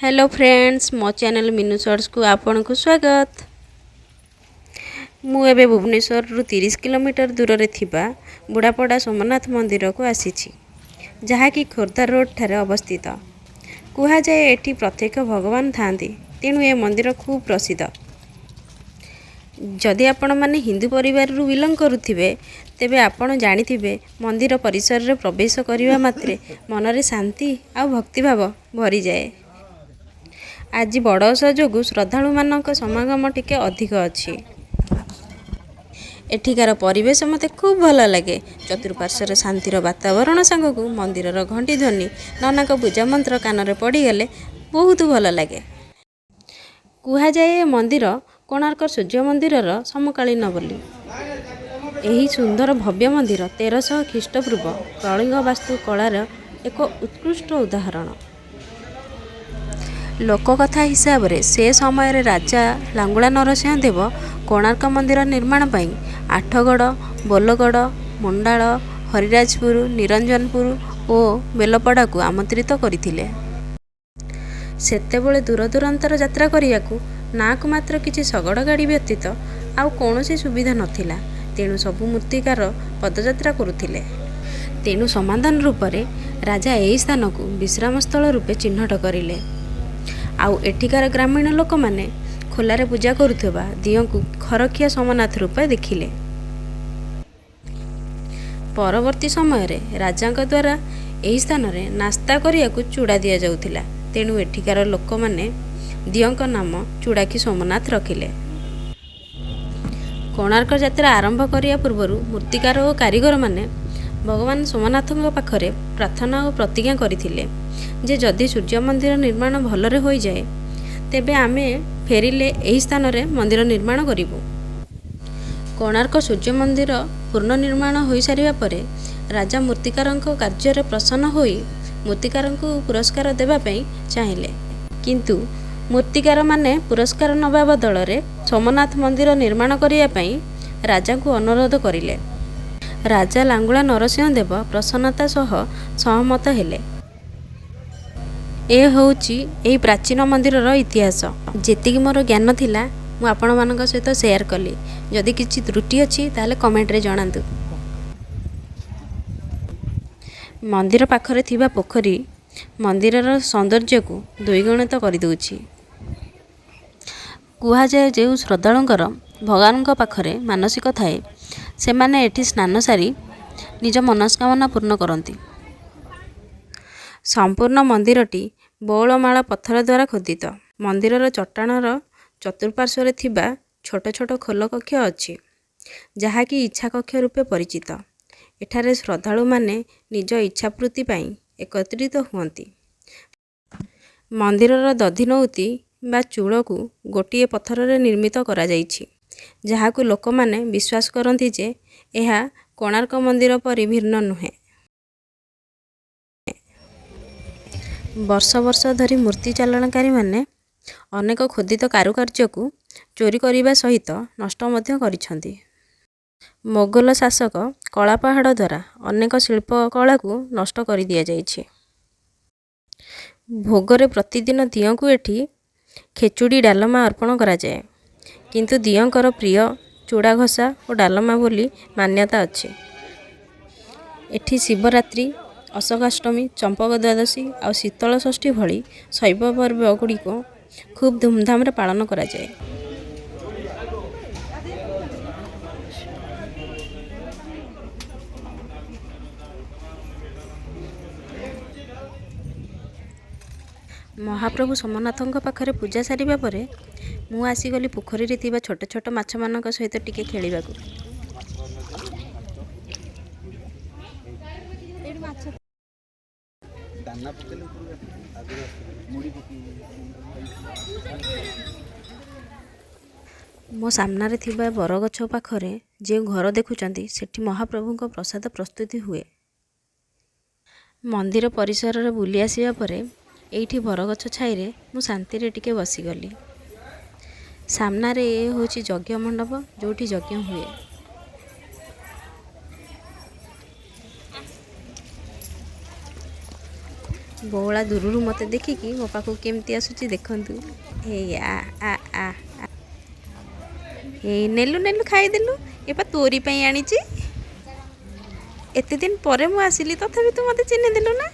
Hello friends, मो channel Minu shorts को आपन को स्वागत। मु एबे भुवनेश्वर रु 30 किलोमीटर दूर रे थिबा बुढ़ापड़ा सोमनाथ मंदिर को आसीछि, जहा कि खोर्धा रोड ठारे अवस्थित। कुहा जाए एठी प्रत्येक भगवान थांती, तेणु ए मंदिर खूब प्रसिद्ध। जदि आपण माने हिंदू परिवार रु बिलोंग करुथिबे तेबे आपण जानिथिबे मंदिर परिसर रे प्रवेश करिवा मात्रे मनरे शांति आ भक्तिभाव भरी जाए। आज बड़ ओषा जोगु श्रद्धालु मानक समागम टिके अधिक अछि। एठिकार परिवेश मते खूब भल लगे। चतुर्पार्श्वर शांतिर वातावरण सांगकु मंदिरर घंटी ध्वनि ननाक पूजा मंत्र कानरे पड़ीगले बहुत भल लगे। कुहा जाए मंदिर कोणार्क सूर्य मंदिरर समकालीन बोली। एही सुंदर भव्य मंदिर 1300 ख्रीष्टपूर्व कलिंग वास्तु कलार एक उत्कृष्ट उदाहरण। लोककथा हिसाब रे से समय रे राजा लांगुला नरसिंह देव कोणार्क मंदिर निर्माण पई आठगड़, बोलगड़, मुंडाल, हरिराजपुर, निरंजनपुर और बेलपड़ा को आमंत्रित करथिले। सेतेबेले दूर दूरांतर यात्रा करियाकू नाकु मात्र किछि शगड़ गाड़ी व्यतीत आउ कोनोसी सुविधा नथिला, तेणु सबु मूर्तिकार पदयात्रा करुथिले। तेणु समाधान रूप रे राजा एही स्थान को विश्राम स्थल रूपे चिन्हट करिले। आउ एठिकार ग्रामीण लोक माने खोलारे पूजा करुथबा दियों को खरखिया सोमनाथ रूपे देखिले। परवर्ती समय रे राजांक द्वारा एही स्थान रे नास्ता करियाकू चूड़ा दिया जाउथिला, तेणु एठिकार लोक माने दियोंक नाम चूड़ाकी सोमनाथ रखिले। कोणार्क यात्रा आरंभ करिया पूर्वरु मूर्तिकार और कारीगर माने भगवान सोमनाथଙ୍କ पाखरे प्रार्थना और प्रतिज्ञा करिथिले जे जदि सूर्य मंदिर निर्माण भलरे होई जाए तेबे आमे फेरिले एही स्थान रे मंदिर निर्माण करिबु। कोणार्क सूर्य मंदिर पूर्ण निर्माण होई सारिबा परे राजा मूर्तिकारଙ୍କ कार्य प्रसन्न होई मूर्तिकारଙ୍କୁ पुरस्कार देबा पई चाहिले, किंतु मूर्तिकार माने पुरस्कार नबा बदल रे सोमनाथ मंदिर निर्माण करिया पई राजा को अनुरोध करिले। राजा लांगुला नरसिंह देव प्रसन्नता सह सहमत हेले। ए होउची एही प्राचीन मंदिरर इतिहास। जेतिकी मोर ज्ञान थिला मु आपण मानक सहित शेयर कली। जदि किछि त्रुटि अछि ताले कमेंट रे जणांतु। मंदिर पाखरे थिबा पोखरी मंदिरर सौंदर्य को द्विगुणित करि दउछि। कुहा जाए जे श्रद्धालुंकर भगवानଙ୍କ पाखरे मानसिक थाए से माने एठी स्नान सारी निज मनस्कामना पूर्ण करती। संपूर्ण मंदिरटी बौलमाला पत्थर द्वारा खोदित। मंदिरर चट्टाणर चतुर्पार्श्वर थिबा छोट छोट खोल कक्ष अछि, जहाँकि इच्छा कक्ष रूपे परिचित। एठारे श्रद्धालु माने निज इच्छापूर्ति पई एकत्रित हुअंती। मंदिरर दधिनौती बा चूल को गोटिए पत्थर रे निर्मित करा जाइछि, जहाकु लोक माने विश्वास करती जे यह कोणार्क मंदिर परि भिन्न नुहे। वर्ष वर्ष धरी मूर्ति चालनकारी माने अनेक खोदित कारुकार्य को चोरी करिबा सहित नष्ट मध्य करिछंती। मोगल शासक कलापाहाड़ द्वारा अनेक शिल्प कला को नष्ट करि दिया जाइछि। भोगरे प्रतिदिन दियों को एठी खेचुड़ी डालमा अर्पण करा जाए, किंतु दियोंकर प्रिय चूड़ा घसा और डालमा बोली मान्यता अच्छे। एठी शिवरात्रि, अशोकाष्टमी, चंपक द्वादशी और शीतल षष्ठी भली शैव पर्व गुड़िक खूब धूमधाम रे पालन करा जाए। महाप्रभु सोमनाथଙ୍କ पाखरे पूजा सारिबा परे मु आसीगली पोखरी रे थिबा छोट छोट माछ मानक सहित टिके खेलिबाकू। मो सामना थिबा बरगछ पाखरे जे घर देखुचंती सेठी महाप्रभुଙ୍କ प्रसाद प्रस्तुति हुए। मंदिर परिसर रे बुली आसीबा परे एठी बरगछ छाई रे मु शांति रे टिके बसीगली। सामना रे ए होची यज्ञ मंडप, जोठी यज्ञ हुए। ବଉଳା ଦୂରରୁ ମୋତେ ଦେଖିକି ମୋ ପାଖକୁ କେମିତି ଆସୁଛି ଦେଖନ୍ତୁ। ଏଇ ଆ ଆ ଆ ଆ। ଏଇ ନେଲୁ ନେଲୁ ଖାଇଦେଲୁ, ଏପା ତୋରି ପାଇଁ ଆଣିଛି। ଏତେ ଦିନ ପରେ ମୁଁ ଆସିଲି ତଥାପି ତୁ ମୋତେ ଚିହ୍ନିଦେଲୁ ନା।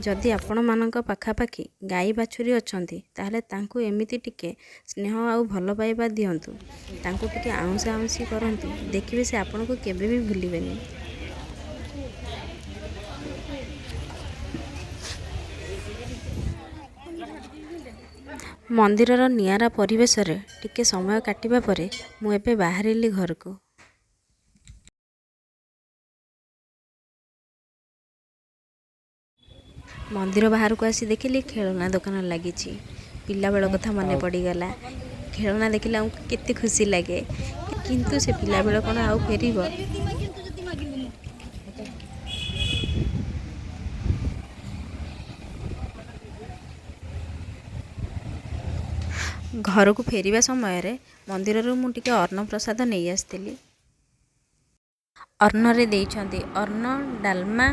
ଯଦି ଆପଣମାନଙ୍କ ପାଖାପାଖି ଗାଈ ବାଛୁରୀ ଅଛନ୍ତି ତାହେଲେ ତାଙ୍କୁ ଏମିତି ଟିକେ ସ୍ନେହ ଆଉ ଭଲ ପାଇବା ଦିଅନ୍ତୁ। ତାଙ୍କୁ ଟିକେ ଆଉଁସା ଆଉଁସି କରନ୍ତୁ, ଦେଖିବେ ସେ ଆପଣଙ୍କୁ କେବେ ବି ଭୁଲିବେନି। ମନ୍ଦିରର ନିଆରା ପରିବେଶରେ ଟିକେ ସମୟ କାଟିବା ପରେ ମୁଁ ଏବେ ବାହାରିଲି ଘରକୁ। ମନ୍ଦିର ବାହାରକୁ ଆସି ଦେଖିଲି ଖେଳନା ଦୋକାନ ଲାଗିଛି। ପିଲାବେଳ କଥା ମନେ ପଡ଼ିଗଲା। ଖେଳନା ଦେଖିଲେ ଆମକୁ କେତେ ଖୁସି ଲାଗେ, କିନ୍ତୁ ସେ ପିଲାବେଳ କ'ଣ ଆଉ ଫେରିବ? ଘରକୁ ଫେରିବା ସମୟରେ ମନ୍ଦିରରୁ ମୁଁ ଟିକେ ଅନ୍ନପ୍ରସାଦ ନେଇ ଆସିଥିଲି। ଅନ୍ନରେ ଦେଇଛନ୍ତି ଅନ୍ନ, ଡାଲମା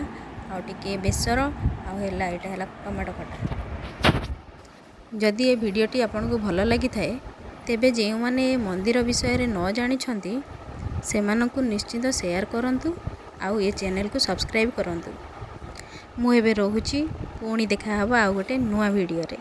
ଆଉ ଟିକେ ବେସର ଆଉ ଏଇଟା ହେଲା ଟମାଟୋ ଖଟା। ଯଦି ଏ ଭିଡ଼ିଓଟି ଆପଣଙ୍କୁ ଭଲ ଲାଗିଥାଏ ତେବେ ଯେଉଁମାନେ ଏ ମନ୍ଦିର ବିଷୟରେ ନ ଜାଣିଛନ୍ତି ସେମାନଙ୍କୁ ନିଶ୍ଚିତ ସେୟାର କରନ୍ତୁ ଆଉ ଏ ଚ୍ୟାନେଲକୁ ସବସ୍କ୍ରାଇବ୍ କରନ୍ତୁ। ମୁଁ ଏବେ ରହୁଛି, ପୁଣି ଦେଖାହେବ ଆଉ ଗୋଟେ ନୂଆ ଭିଡ଼ିଓରେ।